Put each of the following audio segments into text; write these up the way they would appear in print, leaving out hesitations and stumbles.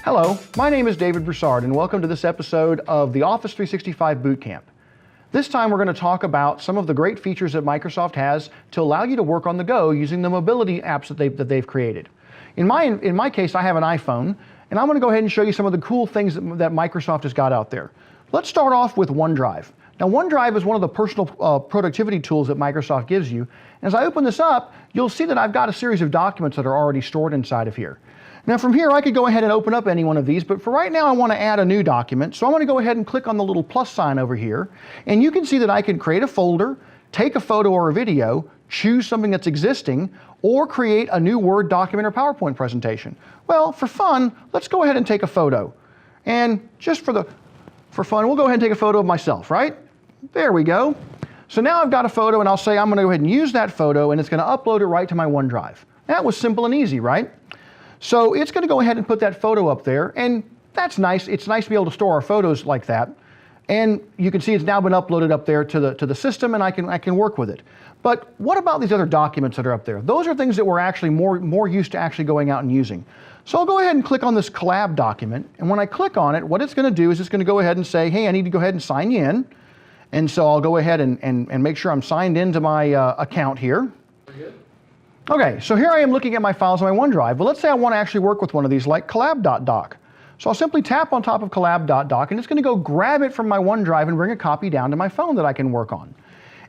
Hello, my name is David Broussard and welcome to this episode of the Office 365 Bootcamp. This time we're going to talk about some of the great features that Microsoft has to allow you to work on the go using the mobility apps that they've created. In my case, I have an iPhone, and I'm going to go ahead and show you some of the cool things that Microsoft has got out there. Let's start off with OneDrive. Now, OneDrive is one of the personal productivity tools that Microsoft gives you. And as I open this up, you'll see that I've got a series of documents that are already stored inside of here. Now from here, I could go ahead and open up any one of these, but for right now, I want to add a new document. So I'm going to go ahead and click on the little plus sign over here. And you can see that I can create a folder, take a photo or a video, choose something that's existing, or create a new Word document or PowerPoint presentation. Well, for fun, let's go ahead and take a photo. And just for fun, we'll go ahead and take a photo of myself, right? There we go. So now I've got a photo, and I'll say I'm going to go ahead and use that photo, and it's going to upload it right to my OneDrive. That was simple and easy, right? So it's going to go ahead and put that photo up there, and that's nice. It's nice to be able to store our photos like that. And you can see it's now been uploaded up there to the system, and I can work with it. But what about these other documents that are up there? Those are things that we're actually more used to actually going out and using. So I'll go ahead and click on this collab document, and when I click on it, what it's going to do is it's going to go ahead and say, hey, I need to go ahead and sign you in. And so I'll go ahead and make sure I'm signed into my account here. Okay, so here I am looking at my files on my OneDrive. But let's say I want to actually work with one of these like collab.doc. So I'll simply tap on top of collab.doc, and it's going to go grab it from my OneDrive and bring a copy down to my phone that I can work on.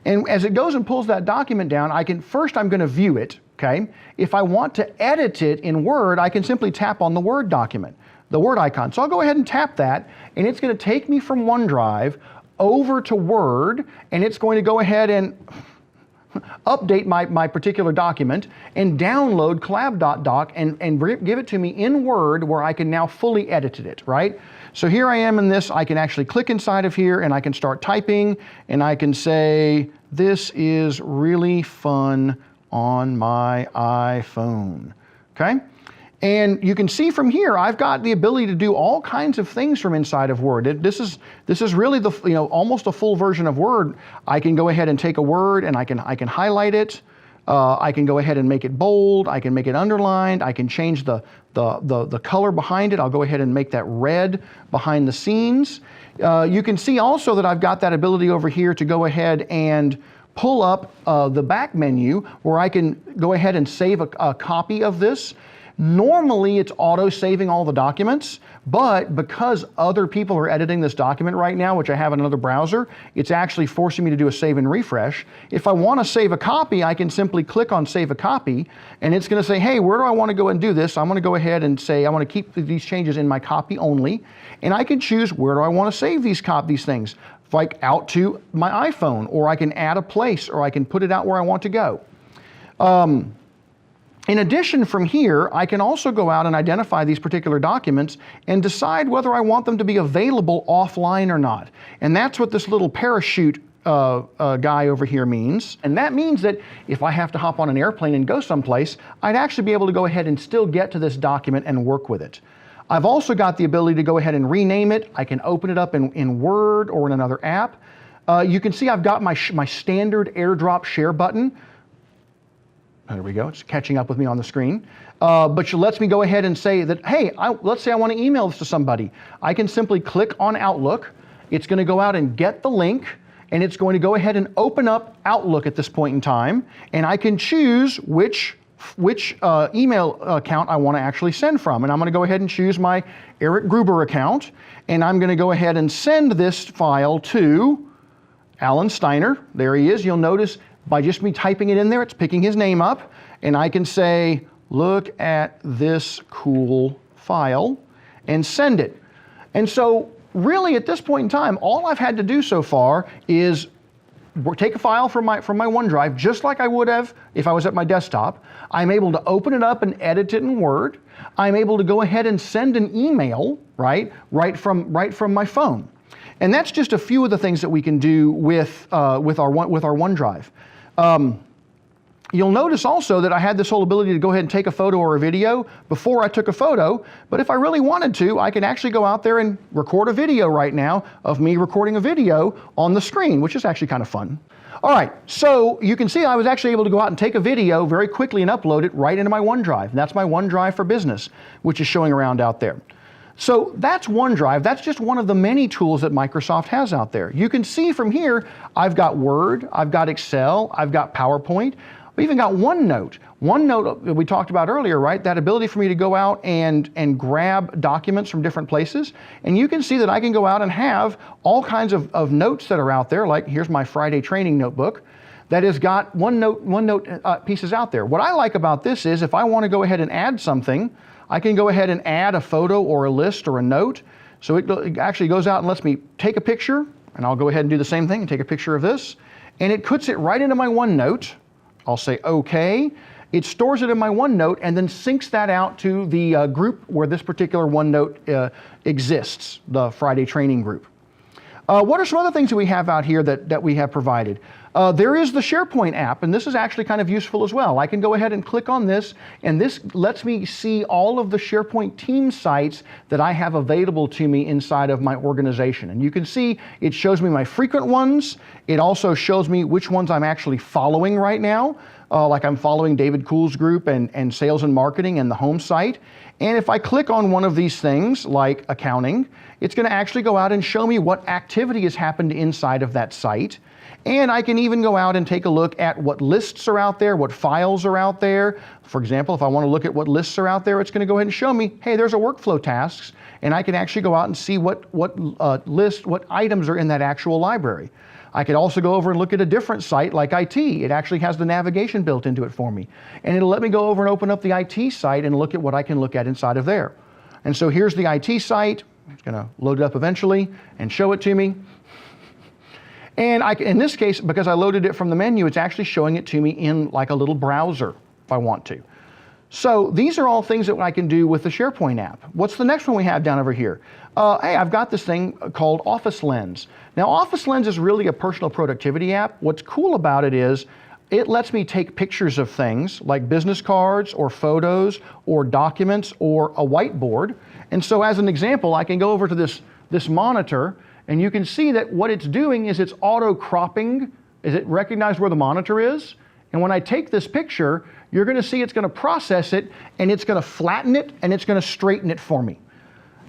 And as it goes and pulls that document down, I'm going to view it, okay? If I want to edit it in Word, I can simply tap on the Word document, the Word icon. So I'll go ahead and tap that, and it's going to take me from OneDrive over to Word, and it's going to go ahead and update my particular document and download collab.doc and give it to me in Word where I can now fully edit it, right? So here I am in this, I can actually click inside of here and I can start typing and I can say, this is really fun on my iPhone, okay? And you can see from here, I've got the ability to do all kinds of things from inside of Word. This is really almost a full version of Word. I can go ahead and take a word and I can highlight it. I can go ahead and make it bold. I can make it underlined. I can change the color behind it. I'll go ahead and make that red behind the scenes. You can see also that I've got that ability over here to go ahead and pull up the back menu where I can go ahead and save a copy of this. Normally, it's auto-saving all the documents, but because other people are editing this document right now, which I have in another browser, it's actually forcing me to do a save and refresh. If I want to save a copy, I can simply click on Save a Copy, and it's going to say, hey, where do I want to go and do this? I'm going to go ahead and say I want to keep these changes in my copy only, and I can choose where do I want to save these things, like out to my iPhone, or I can add a place, or I can put it out where I want to go. In addition, from here, I can also go out and identify these particular documents and decide whether I want them to be available offline or not. And that's what this little parachute guy over here means. And that means that if I have to hop on an airplane and go someplace, I'd actually be able to go ahead and still get to this document and work with it. I've also got the ability to go ahead and rename it. I can open it up in Word or in another app. You can see I've got my standard Airdrop Share button. There we go, it's catching up with me on the screen. But it lets me go ahead and say that, hey, let's say I want to email this to somebody. I can simply click on Outlook. It's going to go out and get the link, and it's going to go ahead and open up Outlook at this point in time, and I can choose which email account I want to actually send from. And I'm going to go ahead and choose my Eric Gruber account, and I'm going to go ahead and send this file to Alan Steiner. There he is. You'll notice by just me typing it in there, it's picking his name up, and I can say, look at this cool file, and send it. And so really at this point in time, all I've had to do so far is take a file from my OneDrive, just like I would have if I was at my desktop. I'm able to open it up and edit it in Word. I'm able to go ahead and send an email, right from my phone. And that's just a few of the things that we can do with our OneDrive. You'll notice also that I had this whole ability to go ahead and take a photo or a video before I took a photo, but if I really wanted to, I can actually go out there and record a video right now of me recording a video on the screen, which is actually kind of fun. All right, so you can see I was actually able to go out and take a video very quickly and upload it right into my OneDrive. And that's my OneDrive for Business, which is showing around out there. So that's OneDrive. That's just one of the many tools that Microsoft has out there. You can see from here, I've got Word, I've got Excel, I've got PowerPoint, we even got OneNote. OneNote we talked about earlier, right? That ability for me to go out and grab documents from different places. And you can see that I can go out and have all kinds of notes that are out there, like here's my Friday training notebook that has got OneNote pieces out there. What I like about this is if I want to go ahead and add something, I can go ahead and add a photo or a list or a note. So it actually goes out and lets me take a picture, and I'll go ahead and do the same thing and take a picture of this. And it puts it right into my OneNote. I'll say OK. It stores it in my OneNote and then syncs that out to the group where this particular OneNote exists, the Friday training group. What are some other things that we have out here that we have provided? There is the Sharepoint app, and this is actually kind of useful as well. I can go ahead and click on this, and this lets me see all of the Sharepoint team sites that I have available to me inside of my organization. And you can see it shows me my frequent ones. It also shows me which ones I'm actually following right now. Like I'm following David Kuhl's group and sales and marketing and the home site. And if I click on one of these things, like accounting, it's going to actually go out and show me what activity has happened inside of that site. And I can even go out and take a look at what lists are out there, what files are out there. For example, if I want to look at what lists are out there, it's going to go ahead and show me, hey, there's a workflow tasks, and I can actually go out and see what items are in that actual library. I could also go over and look at a different site like IT. It actually has the navigation built into it for me. And it'll let me go over and open up the IT site and look at what I can look at inside of there. And so here's the IT site. It's going to load it up eventually and show it to me. And in this case, because I loaded it from the menu, it's actually showing it to me in like a little browser if I want to. So these are all things that I can do with the Sharepoint app. What's the next one we have down over here? Hey, I've got this thing called Office Lens. Now, Office Lens is really a personal productivity app. What's cool about it is it lets me take pictures of things like business cards or photos or documents or a whiteboard. And so as an example, I can go over to this monitor, and you can see that what it's doing is it's auto-cropping. Is it recognized where the monitor is? And when I take this picture, you're going to see it's going to process it, and it's going to flatten it, and it's going to straighten it for me.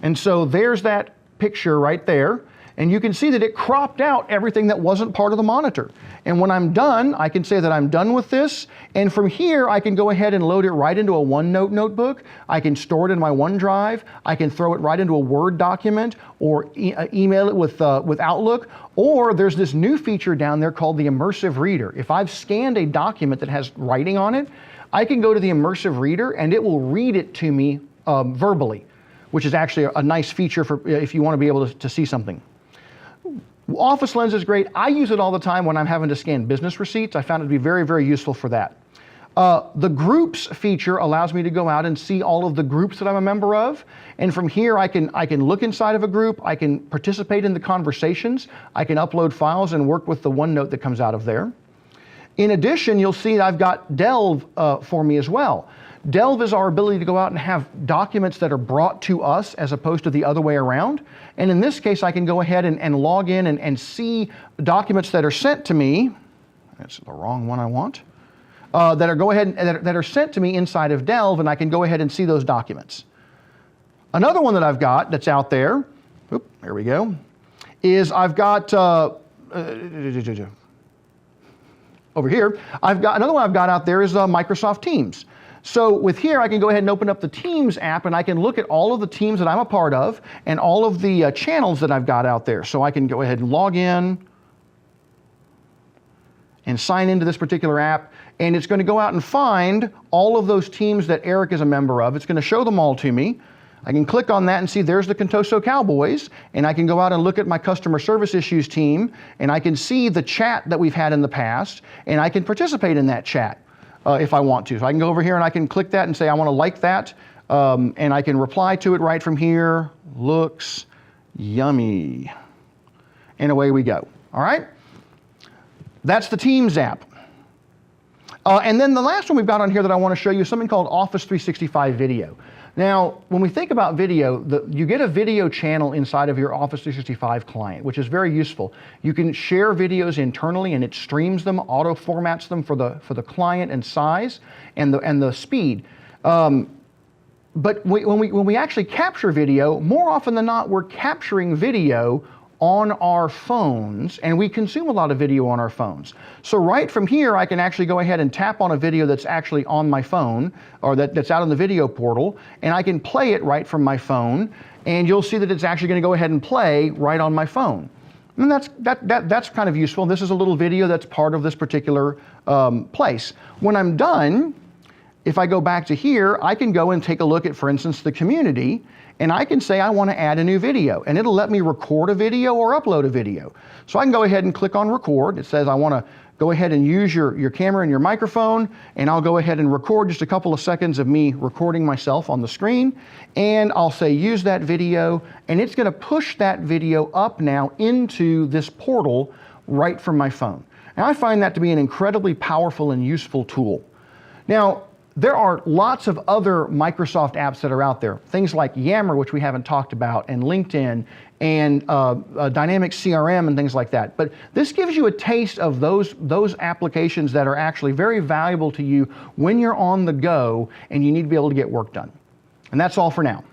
And so there's that picture right there. And you can see that it cropped out everything that wasn't part of the monitor. And when I'm done, I can say that I'm done with this. And from here, I can go ahead and load it right into a OneNote notebook. I can store it in my OneDrive. I can throw it right into a Word document or email it with Outlook. Or there's this new feature down there called the Immersive Reader. If I've scanned a document that has writing on it, I can go to the Immersive Reader and it will read it to me verbally, which is actually a nice feature for if you want to be able to see something. Office Lens is great. I use it all the time when I'm having to scan business receipts. I found it to be very, very useful for that. The Groups feature allows me to go out and see all of the groups that I'm a member of. And from here, I can look inside of a group. I can participate in the conversations. I can upload files and work with the OneNote that comes out of there. In addition, you'll see that I've got Delve for me as well. Delve is our ability to go out and have documents that are brought to us as opposed to the other way around. And in this case, I can go ahead and log in and see documents that are sent to me. That's the wrong one I want. That are sent to me inside of Delve, and I can go ahead and see those documents. Another one that I've got that's out there, there we go, is I've got over here, I've got another one I've got out there is Microsoft Teams. So with here, I can go ahead and open up the Teams app, and I can look at all of the teams that I'm a part of and all of the channels that I've got out there. So I can go ahead and log in and sign into this particular app, and it's going to go out and find all of those teams that Eric is a member of. It's going to show them all to me. I can click on that and see there's the Contoso Cowboys, and I can go out and look at my customer service issues team, and I can see the chat that we've had in the past, and I can participate in that chat. If I want to. So I can go over here and I can click that and say I want to like that, and I can reply to it right from here. Looks yummy. And away we go. All right? That's the Teams app. And then the last one we've got on here that I want to show you is something called Office 365 Video. Now, when we think about video, you get a video channel inside of your Office 365 client, which is very useful. You can share videos internally, and it streams them, auto formats them for the client and size and the speed. But when we actually capture video, more often than not, we're capturing video on our phones, and we consume a lot of video on our phones. So right from here, I can actually go ahead and tap on a video that's actually on my phone, or that's out in the video portal, and I can play it right from my phone, and you'll see that it's actually going to go ahead and play right on my phone. And that's kind of useful. This is a little video that's part of this particular place. When I'm done, if I go back to here, I can go and take a look at, for instance, the community, and I can say I want to add a new video, and it'll let me record a video or upload a video. So I can go ahead and click on record. It says I want to go ahead and use your camera and your microphone, and I'll go ahead and record just a couple of seconds of me recording myself on the screen, and I'll say use that video, and it's going to push that video up now into this portal right from my phone. And I find that to be an incredibly powerful and useful tool. Now, there are lots of other Microsoft apps that are out there, things like Yammer, which we haven't talked about, and LinkedIn, and Dynamic CRM and things like that. But this gives you a taste of those applications that are actually very valuable to you when you're on the go and you need to be able to get work done. And that's all for now.